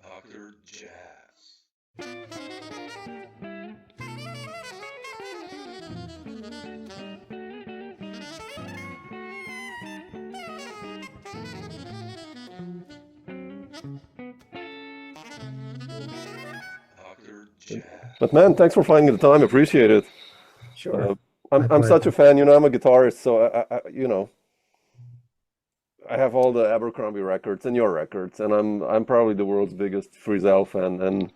Dr. Jazz. Dr. But Jazz. man, thanks for finding the time. Appreciate it. Uh, Sure. I'm My I'm such a pleasure. fan. I'm a guitarist, so I have all the Abercrombie records and your records, and I'm probably the world's biggest Frizzell fan. And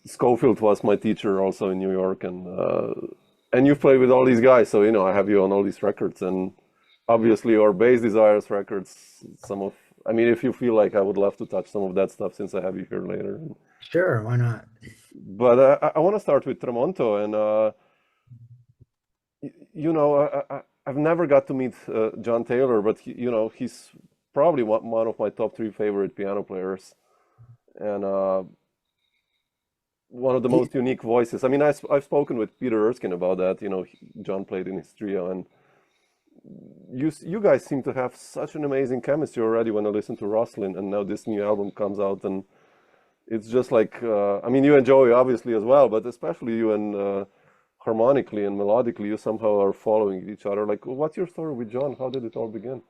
Schofield was my teacher also in New York, and you've played with all these guys, so I have you on all these records, and obviously your Bass Desires records. I mean, if you feel like I would love to touch some of that stuff since I have you here later. Sure, why not? But I want to start with Tramonto, and I've never got to meet John Taylor, but he's probably one of my top three favorite piano players, and one of the He, most unique voices. I mean, I've spoken with Peter Erskine about that. John played in his trio, and you guys seem to have such an amazing chemistry already when I listen to Roslyn, and now this new album comes out, and it's just like I mean, you and Joey obviously as well, but especially you and harmonically and melodically, you somehow are following each other. Like, what's your story with John? How did it all begin?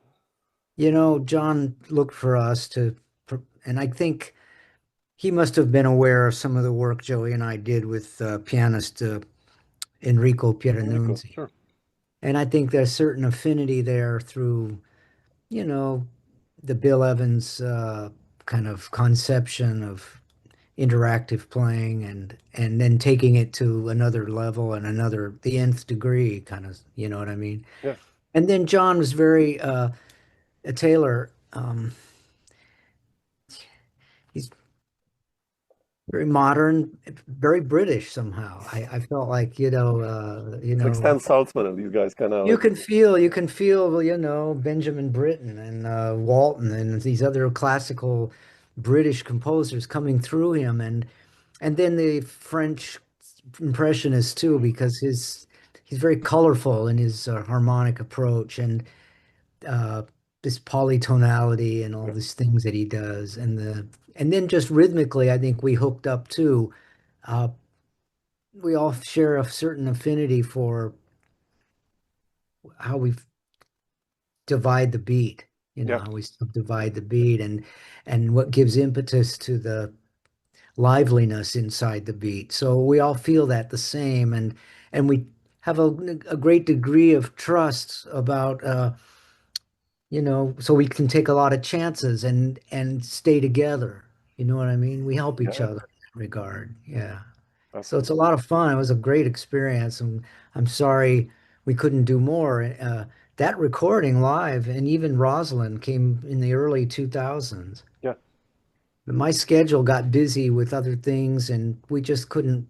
John looked for us and I think he must have been aware of some of the work Joey and I did with pianist Enrico Enrico, Pieranunzi. sure. And I think there's certain affinity there through, you know, the Bill Evans kind of conception of interactive playing and then taking it to another level and the nth degree kind of, you know what I mean? Yeah, And then John was very Taylor. He's very modern, very British somehow. I felt like, it's like Stan Saltzman and these guys kind of like, you can feel, Benjamin Britten and Walton and these other classical British composers coming through him, and then the French impressionists too, because he's very colorful in his harmonic approach and uh, this polytonality and all yeah, these things that he does, and then just rhythmically, I think we hooked up too. Uh, we all share a certain affinity for how we divide the beat. yeah, How we subdivide the beat and what gives impetus to the liveliness inside the beat. So we all feel that the same, and we have a great degree of trust about so we can take a lot of chances and stay together. You know what I mean? We help each yeah, other in that regard. Yeah. So it's a absolutely. lot of fun. It was a great experience, and I'm sorry we couldn't do more. That recording live and even Rosalind came in the early 2000s. Yeah, But my schedule got busy with other things, and we just couldn't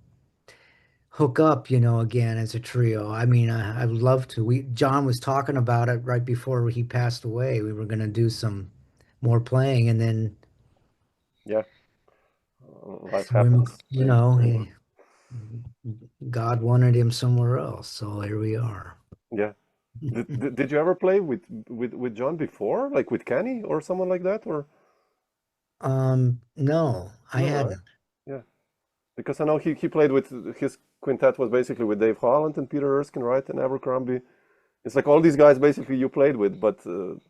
hook up, again as a trio. I mean, I would love to. John was talking about it right before he passed away. We were going to do some more playing, and then yeah. Life we, happens. Yeah. God wanted him somewhere else. So here we are. Yeah. Did you ever play with John before, like with Kenny or someone like that, or No, I no, right? hadn't. Yeah, because I know he played with his quintet was basically with Dave Holland and Peter Erskine, right, and Abercrombie. It's like all these guys basically you played with, but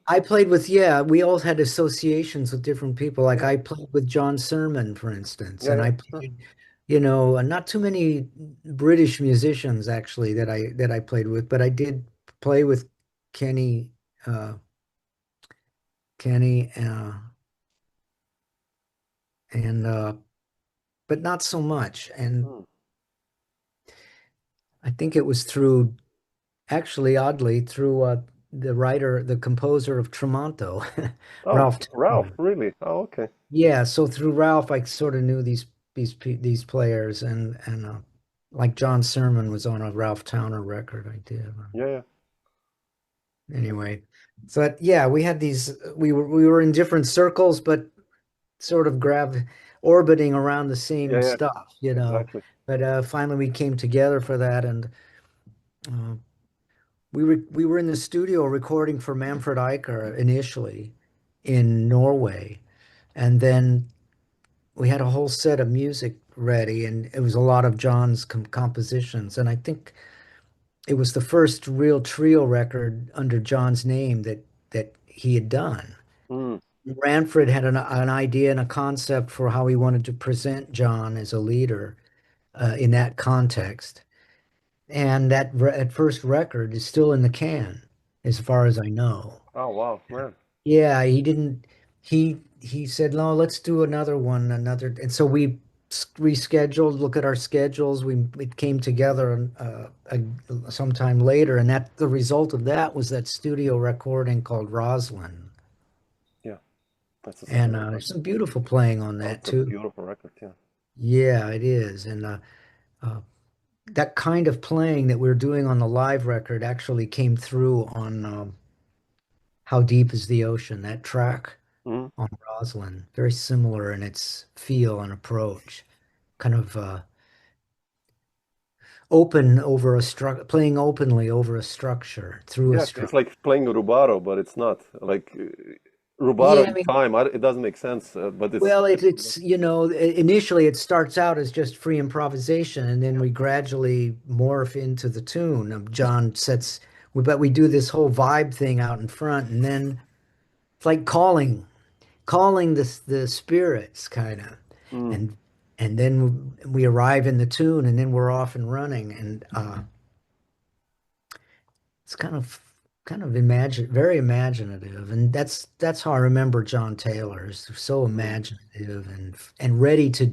I played with, yeah, we all had associations with different people. Like yeah, I played with John Sermon, for instance, yeah, and yeah, I sure. played, not too many British musicians actually that I played with, but I did play with Kenny, uh, Kenny, and but not so much. And Hmm. I think it was through, actually, oddly, through the composer of Tramonto, Oh, Ralph Ralph, Towner. really? Oh, okay. Yeah, so through Ralph, I sort of knew these players, and like John Sermon was on a Ralph Towner record I did. Yeah, yeah, Anyway, so yeah, we had these. We were in different circles, but sort of orbiting around the yeah, same yeah, stuff. exactly. But finally, we came together for that, and uh, we were in the studio recording for Manfred Eicher initially in Norway, and then we had a whole set of music ready, and it was a lot of John's compositions. And I think it was the first real trio record under John's name that he had done. Mm, Ranford had an idea and a concept for how he wanted to present John as a leader in that context. And that first record is still in the can, as far as I know. oh wow, man. Yeah, he didn't. He said, "No, let's do another one, another." And so we rescheduled. Look at our schedules. We it came together sometime later, and that the result of that was that studio recording called Roslyn. Yeah, that's such a And nice there's record. some beautiful playing on Oh, that it's a too. beautiful record. Yeah. Yeah, it is. And uh, that kind of playing that we're doing on the live record actually came through on How Deep is the Ocean, that track Mm, on Roslyn. Very similar in its feel and approach. Kind of open over a stru playing openly over a structure, through a yeah, it's structure. like playing rubato, but it's not like rubato Yeah, I in mean, time. It doesn't make sense, but it's well, it's initially it starts out as just free improvisation, and then yeah, we gradually morph into the tune. John sets, but we do this whole vibe thing out in front, and then it's like calling the spirits kind of, mm, and then we arrive in the tune, and then we're off and running, and it's kind of very imaginative, and that's how I remember John Taylor is so mm. imaginative and ready to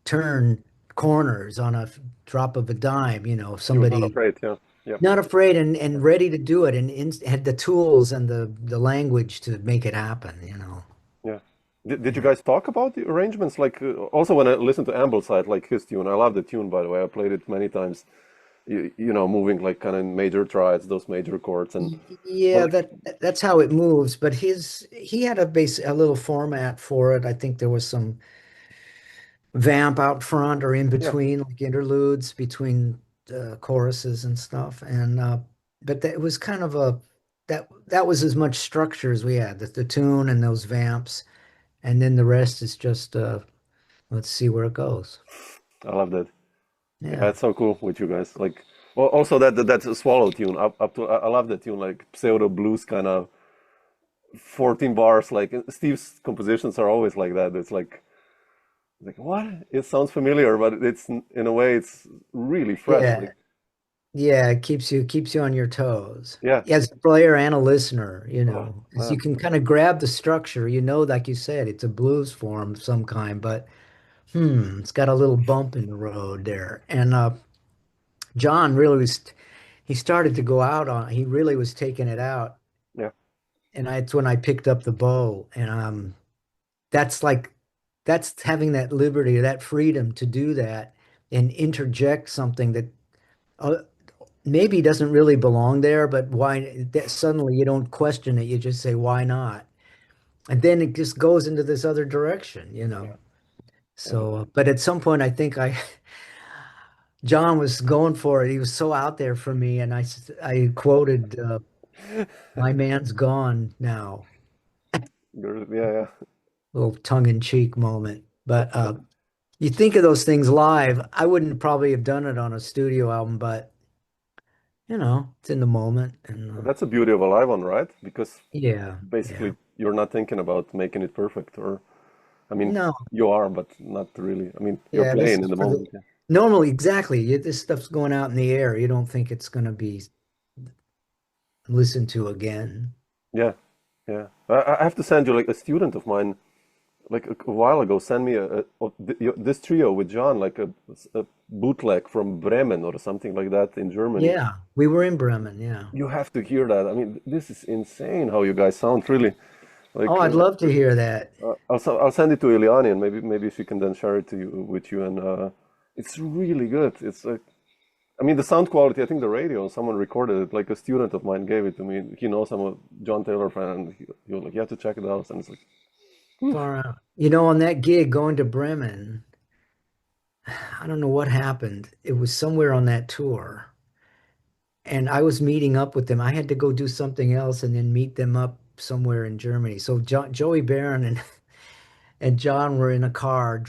turn corners on a drop of a dime, He was not somebody afraid. Yeah, yeah, not afraid yeah. and ready to do it and had the tools and the language to make it happen. Yeah. Did you Yeah. guys talk about the arrangements? Like, also when I listen to Ambleside, like his tune, I love the tune, by the way. I played it many times. Moving like kind of major triads, those major chords, and but Yeah, like, that's how it moves, but he had a little format for it. I think there was some vamp out front or in yeah, between, like interludes between choruses and stuff. And but that it was kind of that was as much structure as we had, the tune and those vamps, and then the rest is just let's see where it goes. I love that. Yeah, Yeah. it's so cool with you guys. Like, well, also that's a swallow tune. Up to I love that tune, like pseudo blues kind of 14 bars. Like Steve's compositions are always like that. It's like what? It sounds familiar, but it's in a way it's really fresh. Yeah. Like, Yeah, it keeps you on your toes. yeah, As a player and a listener, oh as you man, can kind of grab the structure, like you said, it's a blues form of some kind, but it's got a little bump in the road there. And John really he started to go out he really was taking it out. yeah, And it's when I picked up the bow. And that's like, that's having that liberty, that freedom to do that and interject something that uh, maybe doesn't really belong there, but suddenly you don't question it. You just say, why not? And then it just goes into this other direction. yeah, yeah. So, but at some point, I think John was going for it. He was so out there for me, and I quoted, "My man's gone now." Yeah, yeah. Little tongue-in-cheek moment, but you think of those things live. I wouldn't probably have done it on a studio album, but it's in the moment, and That's the beauty of a live one, right? Because yeah, yeah. basically you're not thinking about making it perfect, or I mean, No, you are, but not really. I mean, you're yeah, this playing is in the for the moment. Yeah, normally exactly. This stuff's going out in the air. You don't think it's going to be listened to again. yeah, yeah. I have to send you like a student of mine, like a while ago, sent me this trio with John, like a bootleg from Bremen or something like that in Germany. Yeah, we were in Bremen. Yeah. You have to hear that. I mean, this is insane how you guys sound, really. Oh, Like, I'd love to hear that. I'll send it to Eliane, and maybe she can then share it to you with you. And it's really good. It's like, I mean, the sound quality. I think the radio. Someone recorded it. Like a student of mine gave it to me. He knows I'm a John Taylor fan, and he was like, "You have to check it out." And it's like, "Whew." Far out. On that gig going to Bremen, I don't know what happened. It was somewhere on that tour. and I was meeting up with them. I had to go do something else and then meet them up somewhere in Germany. So Joey Barron and John were in a car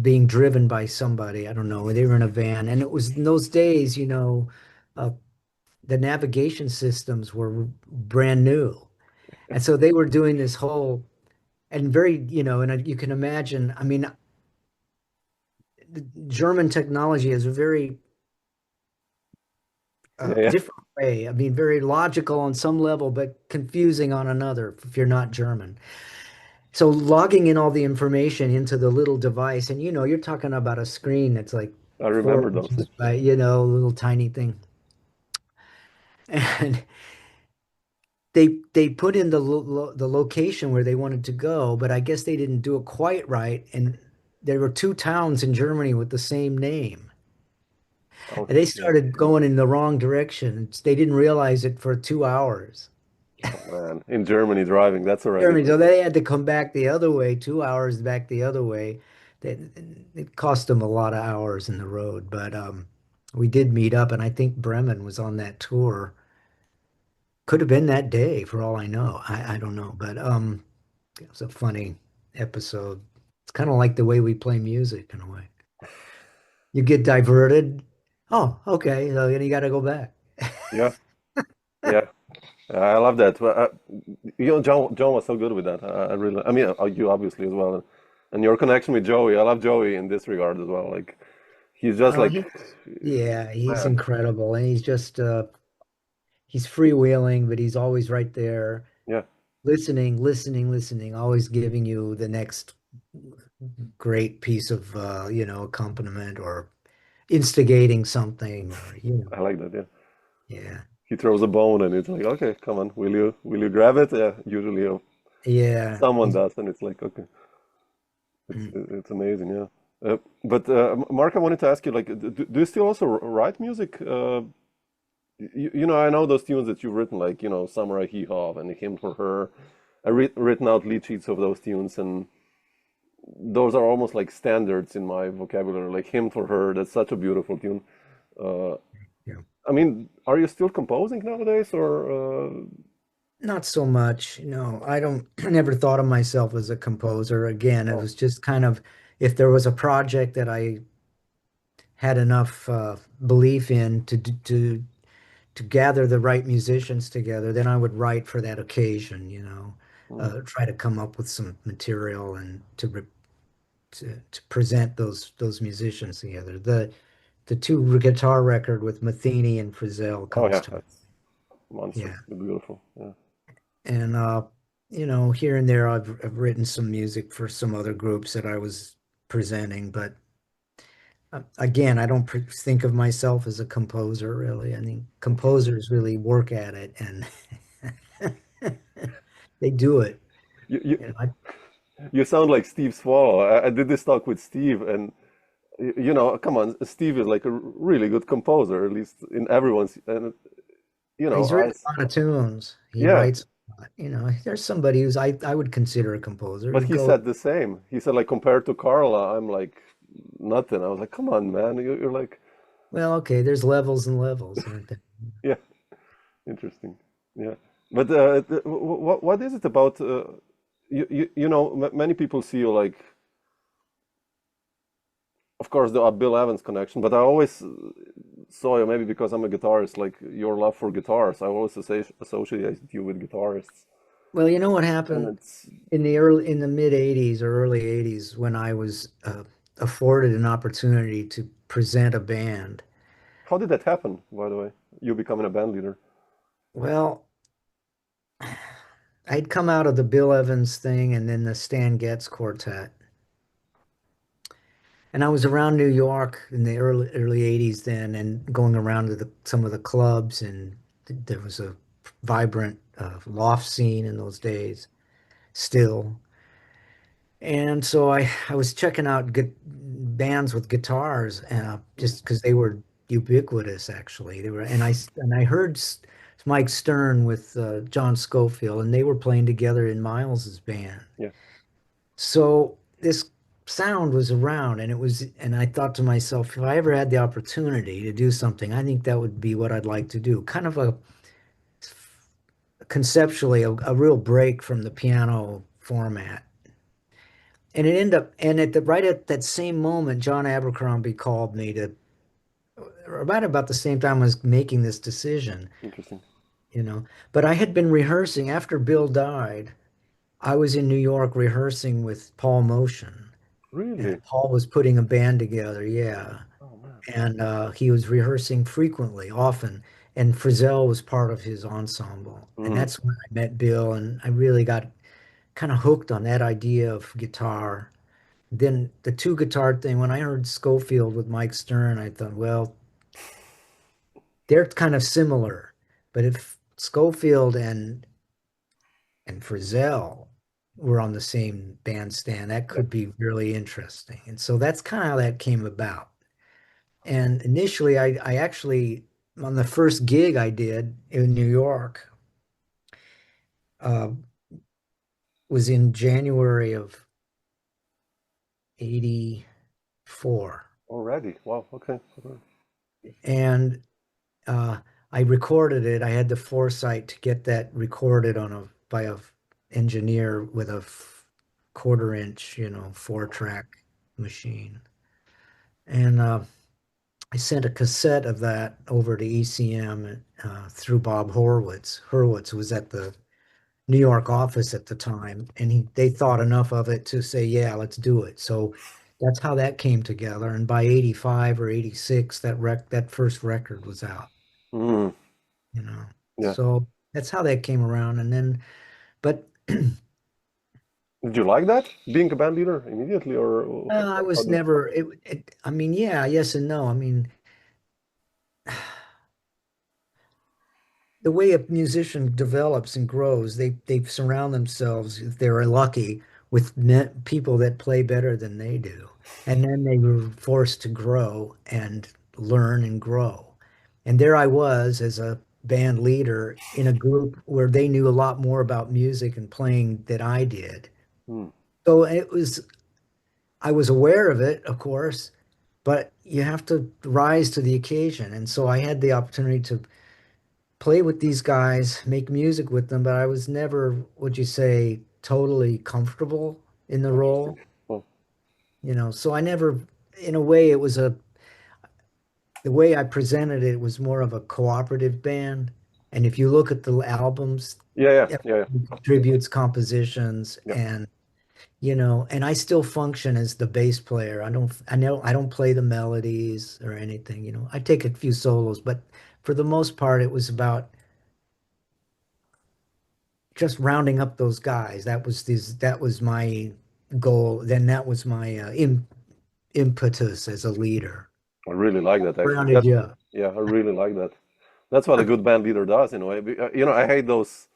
being driven by somebody. I don't know. They were in a van, and it was in those days, uh, the navigation systems were brand new, and so they were doing this whole and very, and you can imagine. I mean, the German technology is a very Yeah, yeah. different way. I mean, very logical on some level, but confusing on another if you're not German. So logging in all the information into the little device, and you're talking about a screen that's like I four remember those. inches by, a little tiny thing. And they put in the location where they wanted to go, but I guess they didn't do it quite right. And there were two towns in Germany with the same name. And Okay, they yeah. started going in the wrong direction. They didn't realize it for 2 hours. Oh man, in Germany driving, that's already Germany, like, so they had to come back the other way, 2 hours back the other way. That it cost them a lot of hours in the road, but we did meet up, and I think Bremen was on that tour. Could have been that day, for all I know. I don't know, but it was a funny episode. It's kind of like the way we play music in a way. You get diverted. Oh, okay, so then you got to go back. yeah, yeah. I love that. John was so good with that. I really, I mean, you obviously as well, and your connection with Joey. I love Joey in this regard as well. Like he's just Oh, like, yeah, he's man, incredible, and he's just he's freewheeling, but he's always right there, yeah, listening, listening, listening, always giving you the next great piece of accompaniment or instigating something or I like that. Yeah, yeah. he throws a bone and it's like, okay, come on, will you grab it? Yeah, usually Yeah. someone does, and it's like, okay, it's amazing. Yeah. But Mark, I wanted to ask you, like, do you still also write music? I know those tunes that you've written, like, Samurai Hee Haw and Hymn for Her. Written out lead sheets of those tunes, and those are almost like standards in my vocabulary. Like Hymn for Her, that's such a beautiful tune. Uh, Yeah. I mean, are you still composing nowadays, or? Not so much. I don't, I never thought of myself as a composer. Again, it Oh, was just kind of if there was a project that I had enough belief in to gather the right musicians together, then I would write for that occasion, mm, try to come up with some material and to present those musicians together. The two guitar record with Matheny and Frizzell oh comes yeah, to mind. that's monster, Yeah. beautiful. Yeah, And here and there I've written some music for some other groups that I was presenting, but again, I don't think of myself as a composer really. I think interesting. composers really work at it and they do it. You you You know, you sound like Steve Swallow. I did this talk with Steve, and come on, Steve is like a really good composer, at least in everyone's. And he's I written a lot of tunes. He yeah, writes a lot. There's somebody who's I would consider a composer. but You he go, said the same. He said like compared to Carla, I'm like nothing. I was like, come on, man, you're like well, okay, there's levels and levels, aren't there? yeah, interesting. Yeah, but what is it about? Many people see you like, of course, the Bill Evans connection, but I always saw you maybe because I'm a guitarist, like your love for guitars. I always associate you with guitarists, Well, you know what and happened it's in the mid 80s or early 80s when I was afforded an opportunity to present a band. how did that happen, by the way? You becoming a band leader? Well, I'd come out of the Bill Evans thing and then the Stan Getz quartet. And I was around New York in the early 80s then and going around to some of the clubs and there was a vibrant loft scene in those days still. And so I was checking out bands with guitars just because they were ubiquitous actually. They were and I heard Mike Stern with John Scofield and they were playing together in Miles's band. Yeah. So this sound was around, and I thought to myself, if I ever had the opportunity to do something, I think that would be what I'd like to do. Kind of a conceptually a real break from the piano format. And it ended up, and at the right at that same moment, John Abercrombie called me to about the same time I was making this decision, Interesting. you know. But I had been rehearsing after Bill died. I was in New York rehearsing with Paul Motion, and Really? Paul was putting a band together, yeah. Oh man. And he was rehearsing frequently, often. And Frizzell was part of his ensemble. And Mm. that's when I met Bill, and I really got kind of hooked on that idea of guitar. Then the two guitar thing, when I heard Schofield with Mike Stern, I thought, well, they're kind of similar. But if Schofield and Frizzell were on the same bandstand, that Yeah. could be really interesting. And so that's kind of how that came about. And initially, I actually, on the first gig I did in New York, uh, was in January of '84. Already. Wow. Okay. And uh, I recorded it. I had the foresight to get that recorded on a by a engineer with a quarter inch, 4-track machine. And I sent a cassette of that over to ECM through Bob Horwitz. Horwitz was at the New York office at the time, and they thought enough of it to say, yeah, let's do it. So that's how that came together. And by '85 or '86, that first record was out, Mm. you know. Yeah. So that's how that came around. And then, but Did you like that? Being a band leader immediately, or I how was did? never, I mean, yeah, yes and no. I mean, the way a musician develops and grows, they surround themselves, if they're lucky, with people that play better than they do. And then they were forced to grow and learn and grow. And there I was as a band leader in a group where they knew a lot more about music and playing than I did. Mm. So I was aware of it, of course, but you have to rise to the occasion. And so I had the opportunity to play with these guys, make music with them, but I was never, would you say, totally comfortable in the Interesting. role, Well, So I never, in a way, the way I presented it was more of a cooperative band. And if you look at the albums, yeah, yeah, yeah, yeah, everyone contributes compositions yeah. and I still function as the bass player. I don't play the melodies or anything, I take a few solos, but for the most part, it was about just rounding up those guys. That was my goal. Then that was my impetus as a leader. I really like that actually. Rounded That's you up. yeah, I really like that. That's what a good band leader does in a way. I hate those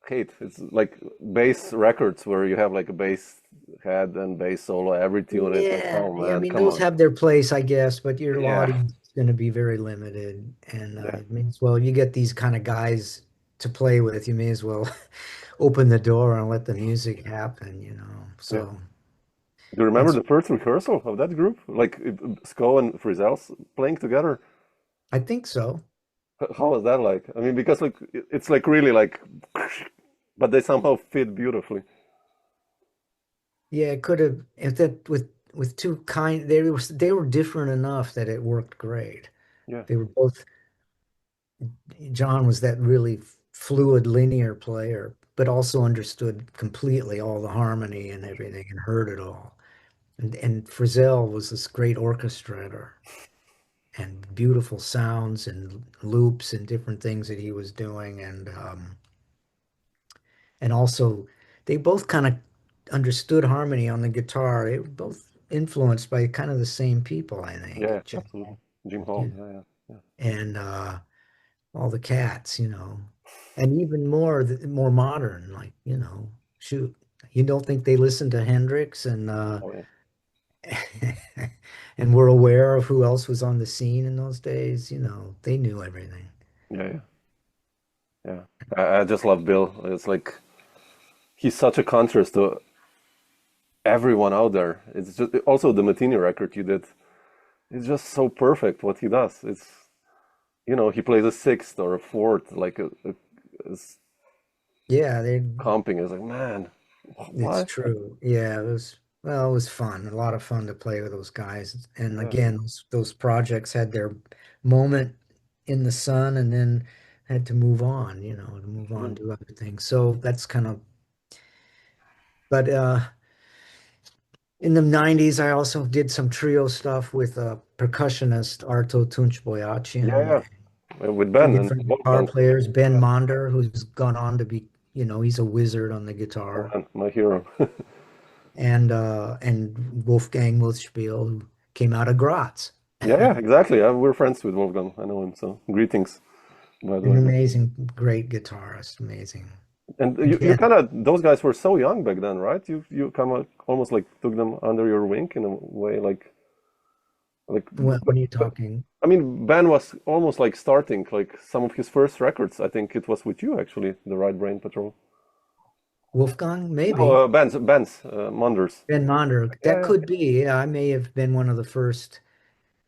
hate. It's like bass records where you have like a bass head and bass solo every tune. It's like, Yeah, oh yeah. I man, mean, come those on. have their place, I guess, but your Yeah, audience is going to be very limited, and yeah, it means well, you get these kind of guys to play with. You may as well open the door and let the music happen. yeah. So Do you remember that's the first rehearsal of that group? Like Sko and Frizzell's playing together? I think so. How was that like? I mean, because like it's like really like, but they somehow fit beautifully. Yeah, it could have if that with two kind they were different enough that it worked great. Yeah, They were both John was that really fluid linear player, but also understood completely all the harmony and everything and heard it all. And Frizzell was this great orchestrator and beautiful sounds and loops and different things that he was doing and also they both kind of understood harmony on the guitar. They were both influenced by kind of the same people, I think. yeah, absolutely. Jim Yeah. Hall. Yeah, yeah, And all the cats. And even more modern, like, shoot, you don't think they listened to Hendrix and oh yeah, and were aware of who else was on the scene in those days? They knew everything. yeah, yeah, yeah. I just love Bill. It's like he's such a contrast to everyone out there. It's just also the Martini record you did. It's just so perfect what he does. It's he plays a sixth or a fourth, like a Yeah, comping. It's like, man, it's why? true. Yeah, it was fun. A lot of fun to play with those guys. And Yeah, again, those projects had their moment in the sun and then had to move on, to move on, yeah, do other things. So that's kind of, but in the 90s, I also did some trio stuff with percussionist Arto yeah, Tunçboyacıyan, yeah. With two Ben and different guitar Wolfgang. players, Ben Yeah, Monder, who's gone on to be, he's a wizard on the oh guitar, man, my hero. and Wolfgang Muthspiel, who came out of Graz. Yeah, yeah, exactly. We're friends with Wolfgang. I know him, so greetings, by the An way. amazing, great guitarist, amazing. And you Again, kind of those guys were so young back then, right? You kind of almost like took them under your wing in a way, like. when you're talking I mean, Ben was almost like starting like some of his first records. I think it was with you actually, the Right Brain Patrol. Wolfgang, No, maybe Ben's, Manders. Ben Monder, that Yeah, could be. Yeah, I may have been one of the first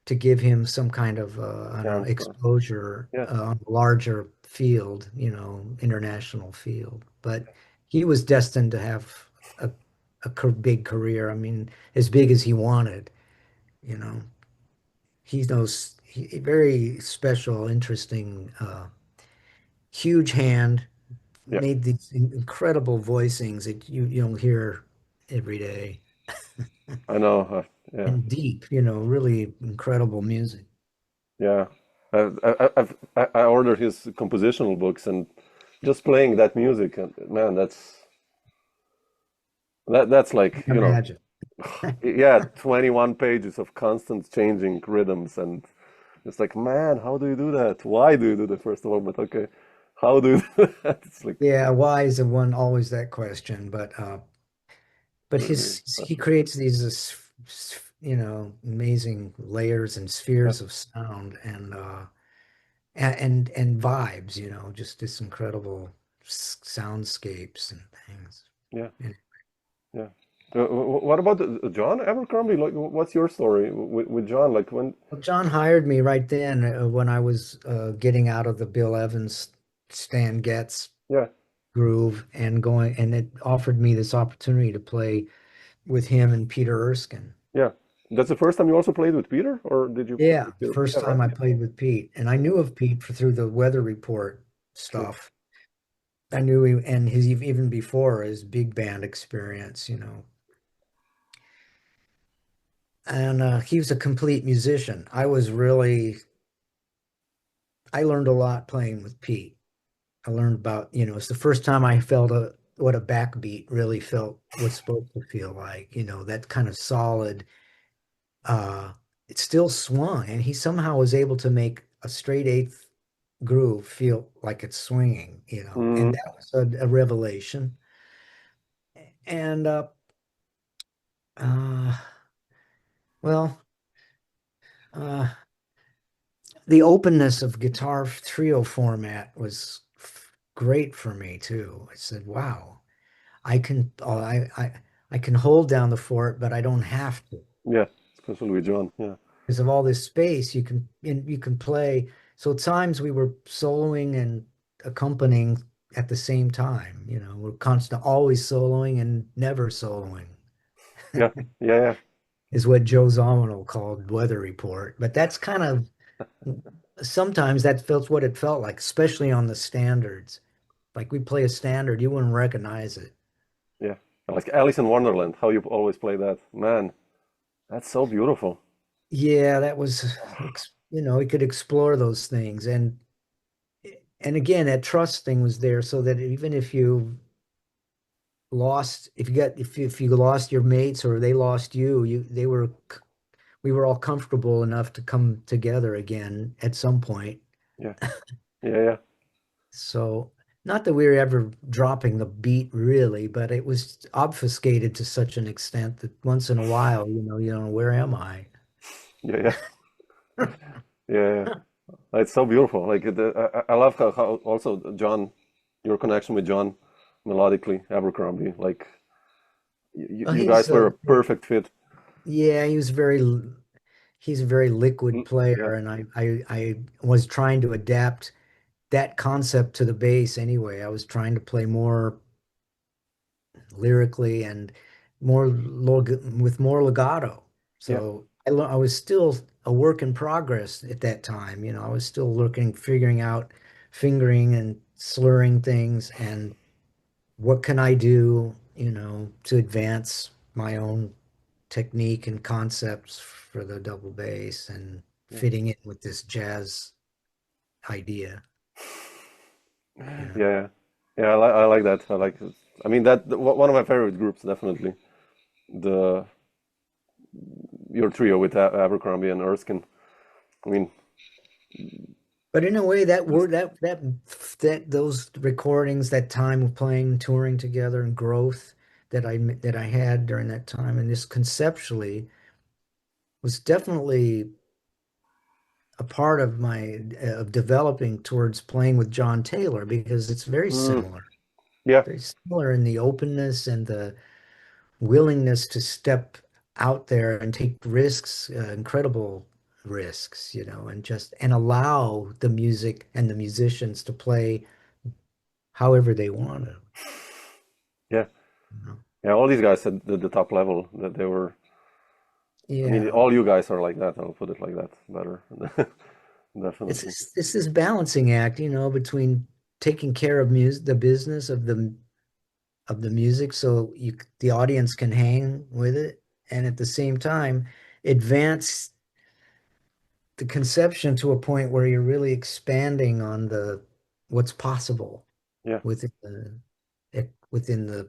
to give him some kind of I don't know, chance. exposure Yeah, on a larger field, international field. But he was destined to have big career. I mean, as big as he wanted. You know, very special, interesting, huge hand. yeah. Made these incredible voicings that you don't hear every day, I know. Yeah, and deep, really incredible music. yeah. I ordered his compositional books and just playing that music, and man, that's like Imagine. yeah, 21 pages of constant changing rhythms, and it's like, man, how do you do that? Why do you do that, first of all? But okay, how do you do that? It's like Yeah, why is the one always that question? But really, he impressive. creates these amazing layers and Yeah, spheres of sound and vibes, just this incredible soundscapes and things. yeah, And yeah. What about John Abercrombie? Like, what's your story with John? Like when? well, John hired me right then when I was getting out of the Bill Evans, Stan Getz Yeah, groove and it offered me this opportunity to play with him and Peter Erskine. yeah. That's the first time you also played with Peter, or did you play Yeah, with Peter? first Yeah, right. time I played with Pete, and I knew of Pete through the Weather Report Yeah, stuff. I knew he and his even before his big band experience, and he was a complete musician. I learned a lot playing with Pete. I learned about, it's the first time I felt what a backbeat really felt, what's supposed to feel like, that kind of solid, uh, it still swung, and he somehow was able to make a straight eighth groove feel like it's swinging, and hmm, that was a revelation. And uh, well, uh, the openness of guitar trio format was great for me too. I said, "Wow, I can hold down the fort, but I don't have to yeah. Especially with John. Yeah, because of all this space. You can play." So at times we were soloing and accompanying at the same time. We're constant, always soloing and never soloing. yeah, yeah, yeah. Is what Joe Zawinul called Weather Report. But that's kind of sometimes that felt what it felt like, especially on the standards. Like we play a standard, you wouldn't recognize it. Yeah. Like Alice in Wonderland, how you always play that. Man, that's so beautiful. Yeah, that was, we could explore those things. And again, that trust thing was there so that even if you lost, if you lost your mates or they lost you, we were all comfortable enough to come together again at some point. Yeah, yeah, yeah, So, not that we were ever dropping the beat really, but it was obfuscated to such an extent that once in a while, where am I? yeah, yeah, yeah, yeah. It's so beautiful. Like I love how also John, your connection with John, melodically Abercrombie. Like Well, You guys were a perfect fit. yeah, he's a very liquid Yeah, player, and I was trying to adapt that concept to the bass anyway. I was trying to play more lyrically and with more legato. yeah, So I was still a work in progress at that time. I was still figuring out fingering and slurring things and what can I do, to advance my own technique and concepts for the double bass and yeah, fitting in with this jazz idea, you know. yeah, yeah. I like that. I like it. I mean, one of my favorite groups, definitely. The Your trio with Abercrombie and Erskine. I mean, But in a way, that just word, that those recordings, that time of playing, touring together, and growth that I had during that time, and this conceptually was definitely a part of my of developing towards playing with John Taylor because it's mm, yeah, very similar in the openness and the willingness to step out there and take risks, incredible risks, and allow the music and the musicians to play however they want to, yeah, you know. yeah. All these guys at the top level that they were. I mean, Yeah. all you guys are like that. I'll put it like that. Better, It's definitely. this balancing act, between taking care of the business of the music so the audience can hang with it and at the same time advance the conception to a point where you're really expanding on the what's possible Yeah, within the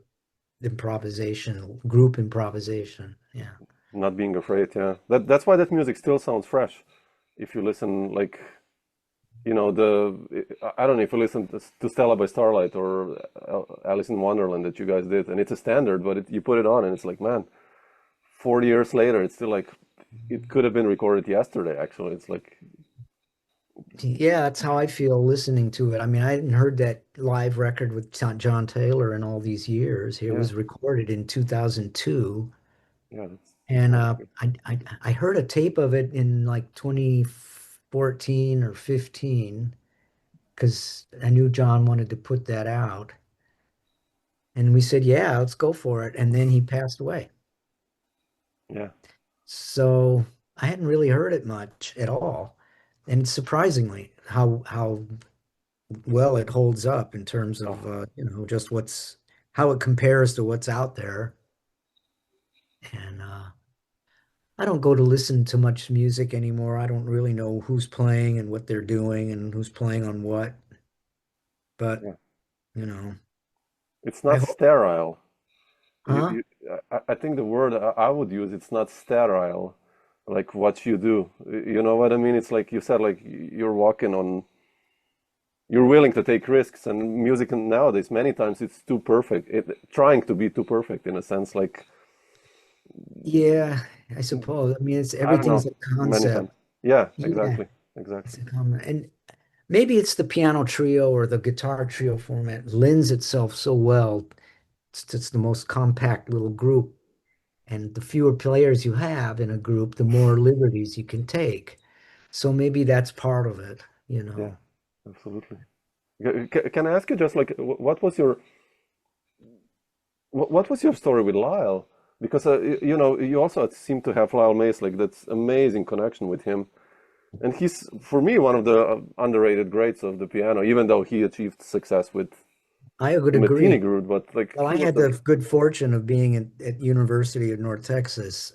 improvisation group improvisation. Yeah. not being afraid. Yeah, that's why that music still sounds fresh. If you listen, like I don't know if you listen to Stella by Starlight or Alice in Wonderland that you guys did, and it's a standard, but you put it on and it's like, man, 40 years later, it's still like it could have been recorded yesterday. Actually, it's like, Yeah, that's how I feel listening to it. I mean, I hadn't heard that live record with John Taylor in all these years. It yeah, was recorded in 2002, yeah, that's and sounds great. I heard a tape of it in like 2014 or 15 because I knew John wanted to put that out, and we said, "Yeah, let's go for it." And then he passed away, Yeah, so I hadn't really heard it much at all, and surprisingly, how well it holds up in terms of oh, just how it compares to what's out there. And I don't go to listen to much music anymore. I don't really know who's playing and what they're doing and who's playing on what. But yeah. you know, It's I not hope, sterile. huh? You, I think the word I would use, it's not sterile, like what you do. You know what I mean? It's like you said, like you're walking on, you're willing to take risks, and music nowadays, many times it's too perfect. Trying to be too perfect in a sense, like, Yeah, I suppose. I mean, it's I don't everything's know, a many times. concept. Yeah, Yeah, exactly, exactly. it's a common, and maybe it's the piano trio or the guitar trio format lends itself so well. It's the most compact little group. And the fewer players you have in a group, the more liberties you can take. So maybe that's part of it, you Yeah, know. absolutely. Can I ask you just like what was your what was your story with Lyle? Because you also seem to have Lyle Mace, like that's amazing connection with him, and he's for me one of the underrated greats of the piano, even though he achieved success with I would Timatini agree. Group, but like Well, he I was had the the good fortune of being at University of North Texas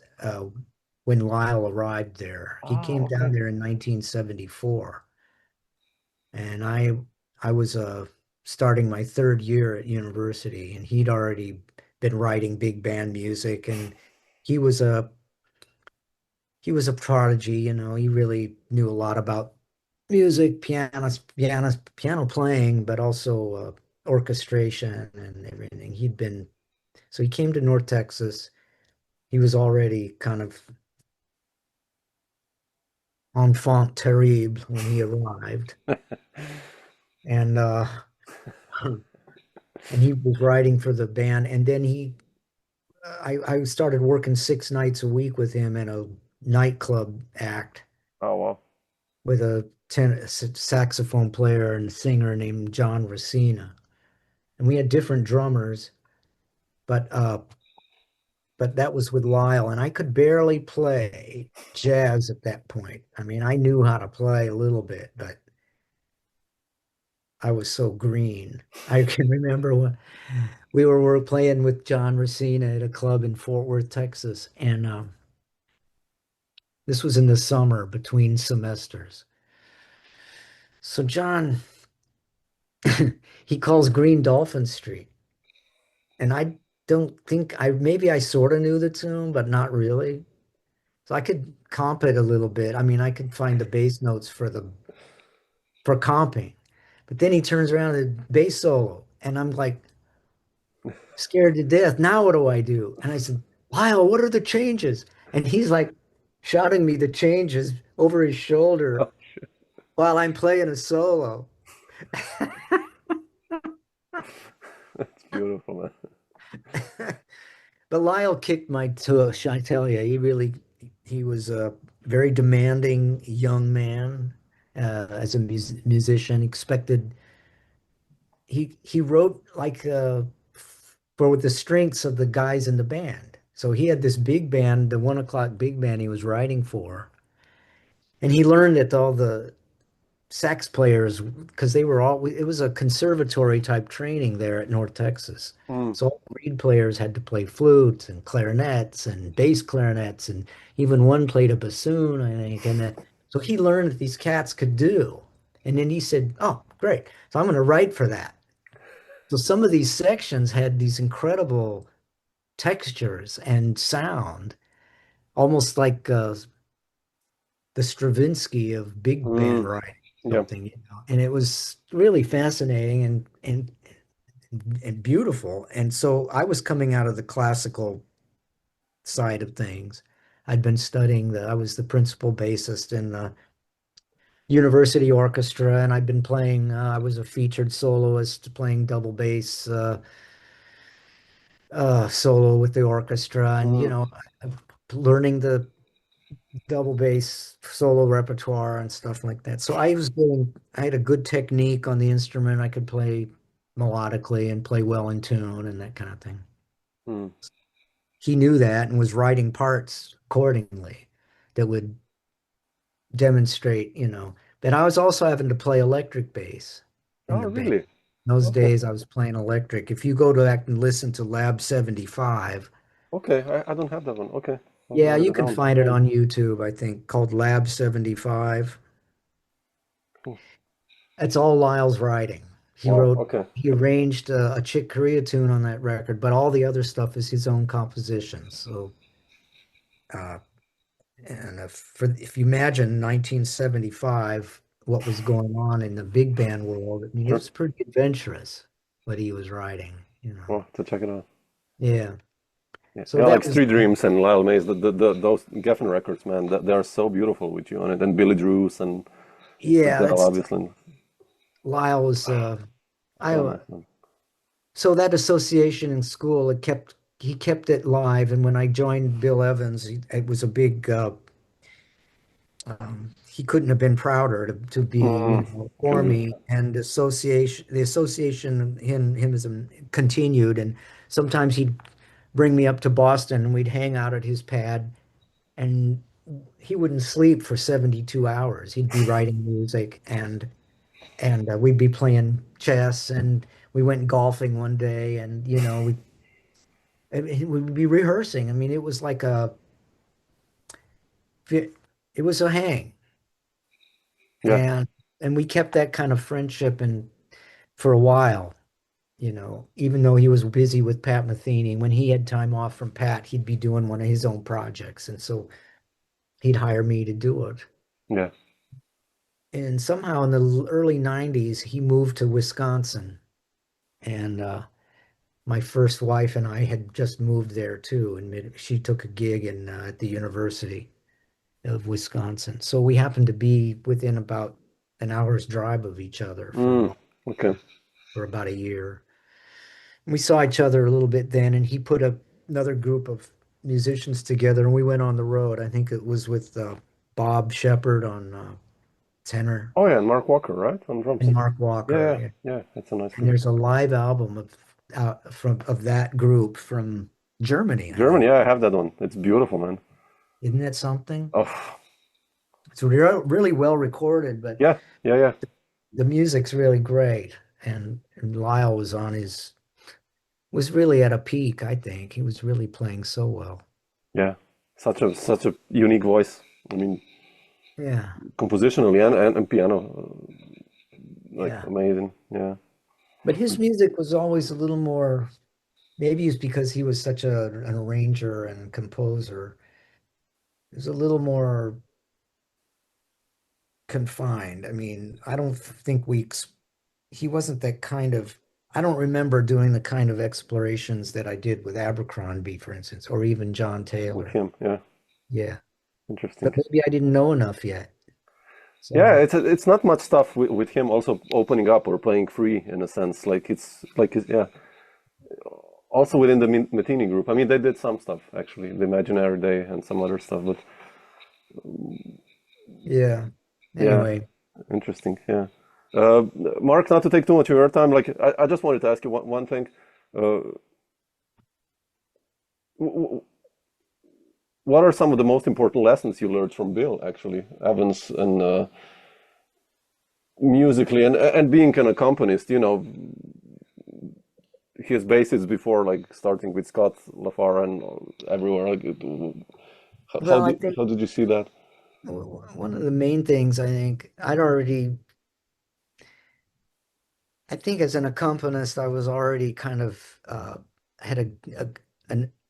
when Lyle arrived there. He came down okay, there in 1974, and I was starting my third year at university, and he'd already been writing big band music, and he was a he was a prodigy, he really knew a lot about music, piano playing, but also orchestration and everything. So he came to North Texas. He was already kind of enfant terrible when he arrived. And and he was writing for the band. And then I started working 6 nights a week with him in a nightclub act Oh wow. with a saxophone player and singer named John Racina. And we had different drummers, but that was with Lyle, and I could barely play jazz at that point. I mean, I knew how to play a little bit, but I was so green. I can remember when we were playing with John Racina at a club in Fort Worth, Texas, and this was in the summer between semesters. So John, he calls Green Dolphin Street, and I don't think I maybe I sort of knew the tune, but not really. So I could comp it a little bit. I mean, I could find the bass notes for comping. But then he turns around and bass solo, and I'm like scared to death. Now what do I do? And I said, Lyle, what are the changes? And he's like shouting me the changes over his shoulder Oh, while I'm playing a solo. that's beautiful, man. But Lyle kicked my tush, I tell you. He was a very demanding young man as a musician. Expected he wrote like for the strengths of the guys in the band. So he had this big band, the 1 o'clock big band he was writing for, and he learned that all the sax players, because they were all, it was a conservatory type training there at North Texas. Mm. So all the reed players had to play flutes and clarinets and bass clarinets, and even one played a bassoon, I think. And so he learned that these cats could do. And then he said, "Oh, great. So I'm going to write for that." So some of these sections had these incredible textures and sound, almost like the Stravinsky of big band Mm. writing, Yeah. something, you know. And it was really fascinating and beautiful. And so I was coming out of the classical side of things. I'd been studying I was the principal bassist in the university orchestra, and I'd been playing, I was a featured soloist playing double bass solo with the orchestra, and Mm. learning the double bass solo repertoire and stuff like that. So I had a good technique on the instrument. I could play melodically and play well in tune and that kind of thing. Mm. He knew that and was writing parts accordingly that would demonstrate, But I was also having to play electric bass in Oh, the band. really? In those Okay. days, I was playing electric. If you go back and listen to Lab 75, Okay. I don't have that one. Okay. I'll yeah, write you it can down. find it on YouTube, I think, called Lab 75. Cool. It's all Lyle's writing. Wow. Okay. He arranged a Chick Corea tune on that record, but all the other stuff is his own compositions. So, uh, and if you imagine 1975, what was going on in the big band world, I mean, it Sure. was pretty adventurous what he was writing. Well, to check it out. Yeah. Yeah. So Yeah, like that was, Street Dreams and Lyle Mays, those Geffen records, man, they are so beautiful with you on it. And Billy Drews and yeah, Adele, that's obviously. Lyle was, So I, nice, man. so that association in school, he kept it live. And when I joined Bill Evans, it was a big, he couldn't have been prouder to be, Mm. for Tribute. me. And the association, him as continued. And sometimes he'd bring me up to Boston and we'd hang out at his pad, and he wouldn't sleep for 72 hours. He'd be writing music, and we'd be playing chess, and we went golfing one day, and we'd be rehearsing. I mean, it was a hang, Yeah. and we kept that kind of friendship and for a while, even though he was busy with Pat Metheny. When he had time off from Pat, he'd be doing one of his own projects, and so he'd hire me to do it. Yeah. And somehow in the early 90s, he moved to Wisconsin, and my first wife and I had just moved there too, and she took a gig at the University of Wisconsin. So we happened to be within about an hour's drive of each other Mm. Okay. for about a year. We saw each other a little bit then, and he put another group of musicians together, and we went on the road. I think it was with Bob Shepard on tenor Oh yeah, and Mark Walker, right, on drums. and Mark Yeah, Walker. yeah, Yeah. yeah. It's a nice And group. there's a live album of that group from Germany, I German, think. yeah, I have that one. It's beautiful, man. Isn't that something? Oh, It's really well recorded, but yeah, yeah, yeah, the music's really great. And Lyle was really at a peak, I think. He was really playing so well. yeah. Such a unique voice. I mean, Yeah, compositionally and piano, like yeah. amazing. Yeah. But his music was always a little more, maybe it's because he was such an arranger and composer. It was a little more confined. I mean, I don't think he wasn't that kind of, I don't remember doing the kind of explorations that I did with Abercrombie, for instance, or even John With Taylor. him, yeah. Yeah. Interesting. But maybe I didn't know enough yet. Yeah, So, it's not much stuff with him also opening up or playing free in a sense. Yeah. Also within the Martini group. I mean, they did some stuff actually, the Imaginary Day and some other stuff. But yeah. yeah, Anyway, interesting. Yeah. Uh, Mark, not to take too much of your time, like I just wanted to ask you one thing. Uh, w- w- what are some of the most important lessons you learned from Bill, actually, Evans, and musically, and being an accompanist? You know, his basis before, like starting with Scott LaFar and everywhere. Like, well, I think how did you see that? one of the main things I think as an accompanist, I was already kind of had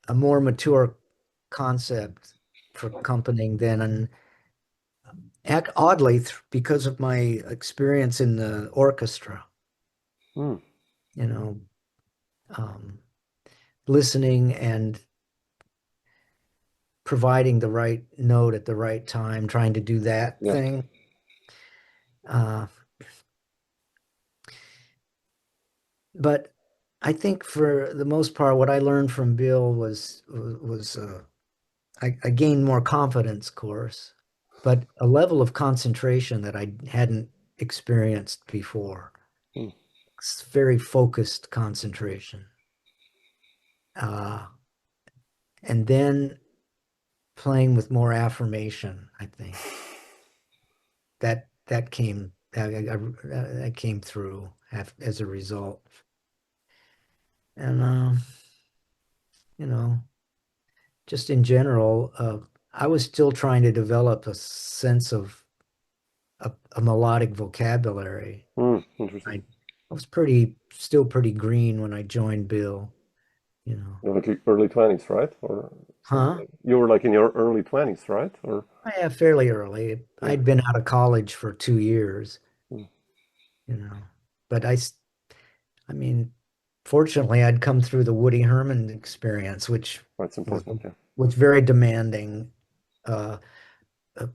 a more mature concept for accompanying then, and oddly, because of my experience in the orchestra, Hmm. you know, um, listening and providing the right note at the right time, trying to do that Yeah. thing. Uh, but I think for the most part, what I learned from Bill was I gained more confidence, of course, but a level of concentration that I hadn't experienced before. Hmm. It's very focused concentration. Uh, and then playing with more affirmation, I think that came through as a result. And you know, just in general, I was still trying to develop a sense of a melodic vocabulary. Hmm. Interesting. I was still pretty green when I joined Bill, you know. You're like early 20s, right? Or something Huh? like you were like in your early 20s, right? Or Yeah, fairly early. yeah. I'd been out of college for 2 years, Hmm. you know. But I mean, fortunately, I'd come through the Woody Herman experience, which That's was important, yeah. was very demanding. Uh, uh,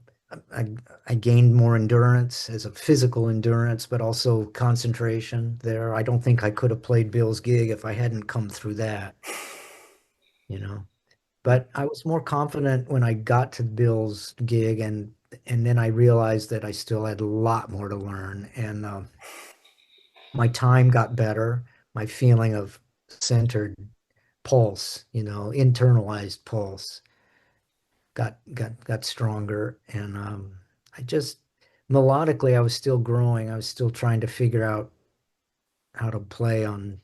I I gained more endurance as a physical endurance, but also concentration there. I don't think I could have played Bill's gig if I hadn't come through that, you know. But I was more confident when I got to Bill's gig, and then I realized that I still had a lot more to learn, and my time got better. My feeling of centered pulse, internalized pulse got stronger, and I just melodically I was still growing. I was still trying to figure out how to play on,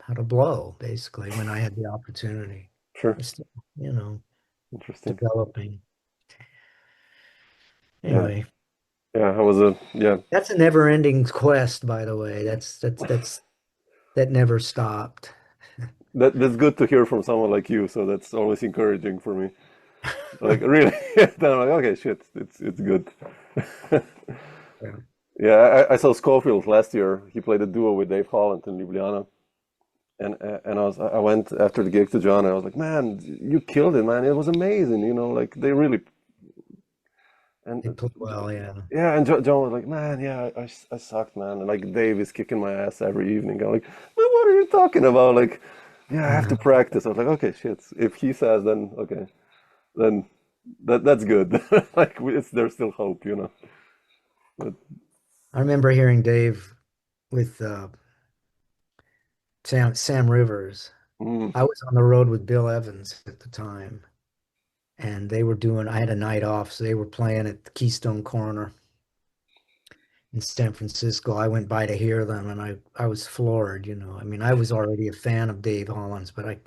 how to blow basically when I had the opportunity. Sure. I was still, you know, Interesting. developing. Yeah. Anyway, Yeah. I was a yeah. that's a never-ending quest, by the way. That never stopped. That's good to hear from someone like you. So that's always encouraging for me. Like really, then I'm like, okay, shit, it's good. Yeah. Yeah, I saw Schofield last year. He played a duo with Dave Holland in Ljubljana, and I went after the gig to John. And I was like, man, you killed it, man. It was amazing. You know, like they really and They played well, yeah. yeah. And John was like, man, yeah, I sucked, man. And like Dave is kicking my ass every evening. I'm like, man, what are you talking about? Like, Yeah, I have to And practice. I was like, okay, shit. If he says, then okay, then that's good. Like there's still hope, you know. But I remember hearing Dave with Sam Rivers. mm, I was on the road with Bill Evans at the time, and they were doing, I had a night off, so they were playing at the Keystone Corner in San Francisco. I went by to hear them, and I was floored, you know. I mean, I was already a fan of Dave Holland's, but I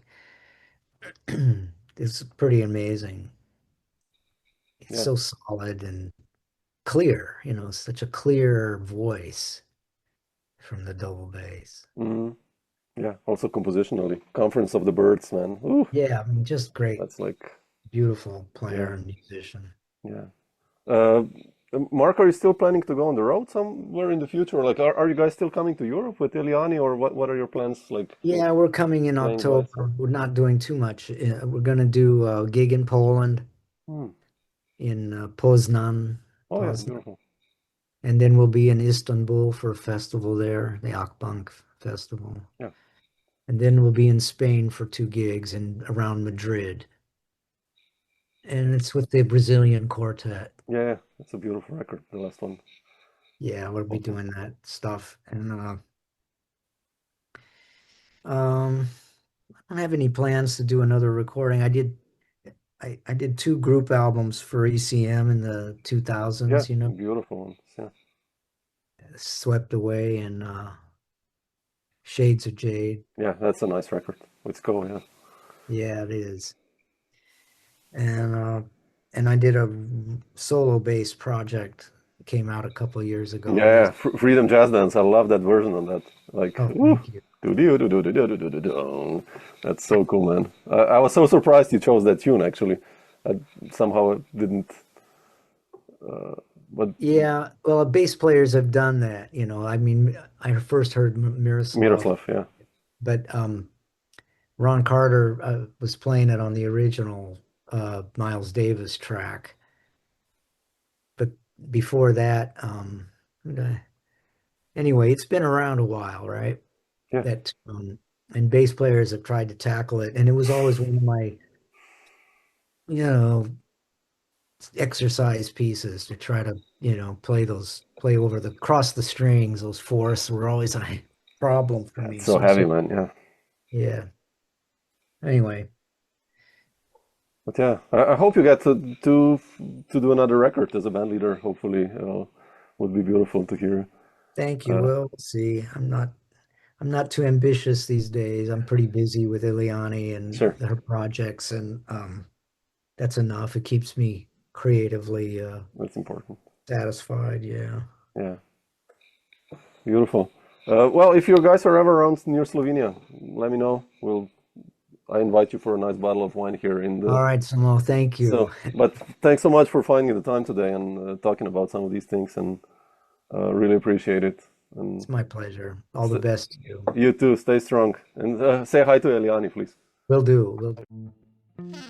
it's pretty amazing. It's yeah, so solid and clear, you know, such a clear voice from the double bass. mm, yeah. Also compositionally, Conference of the Birds, man. Ooh, Yeah, I mean, just great, that's like, beautiful player yeah, and musician. yeah. Uh, Mark, are you still planning to go on the road somewhere in the future? Like, are you guys still coming to Europe with Eliani, or what are your plans like Yeah, we're coming in playing wise? October. We're not doing too much. We're going to do a gig in Poland, Hmm. in Oh yeah, Poznan, beautiful. and then we'll be in Istanbul for a festival there, the Akbank Festival. Yeah, And then we'll be in Spain for two gigs and around Madrid. And it's with the Brazilian quartet. yeah, yeah. That's a beautiful record, the last one. Yeah, we'll be Awesome. doing that stuff. And um, I don't have any plans to do another recording. I did two group albums for ECM in the Yeah, 2000s, you know, beautiful ones. Yeah, Swept Away and Shades of Jade. yeah, that's a nice record. Let's go. Yeah, Yeah, it is. And I did a solo bass project, came out a couple of years ago. yeah, yeah. Freedom Jazz Dance. I love that version on that. Like, Oh, woo, thank you. do do do do do do do do do. That's so cool, man. I was so surprised you chose that tune. Actually, I somehow didn't. But Yeah, well, bass players have done that, you know. I mean, I first heard Miroslav, Miroslav, yeah, but Ron Carter was playing it on the original Miles Davis track. But before that, anyway, it's been around a while, right? yeah. That and bass players have tried to tackle it, and it was always one of my, you know, exercise pieces to try to, you know, play over the cross the strings. Those fourths were always a problem for It's me. so So, heavy, man. Yeah, yeah. Anyway, but yeah, I hope you get to do another record as a band leader. Hopefully, would be beautiful to hear. thank you. Uh, We'll see. I'm not too ambitious these days. I'm pretty busy with Ileana and sure, her projects, and that's enough. It keeps me creatively that's important. satisfied. Yeah. Yeah, beautiful. Well, if you guys are ever around near Slovenia, let me know. I invite you for a nice bottle of wine here in the. All right, Samo, thank you. So, but thanks so much for finding the time today and talking about some of these things, and really appreciate it. And It's my pleasure. All the best to you. you too, stay strong, and say hi to Eliani, please. Will do. Will do.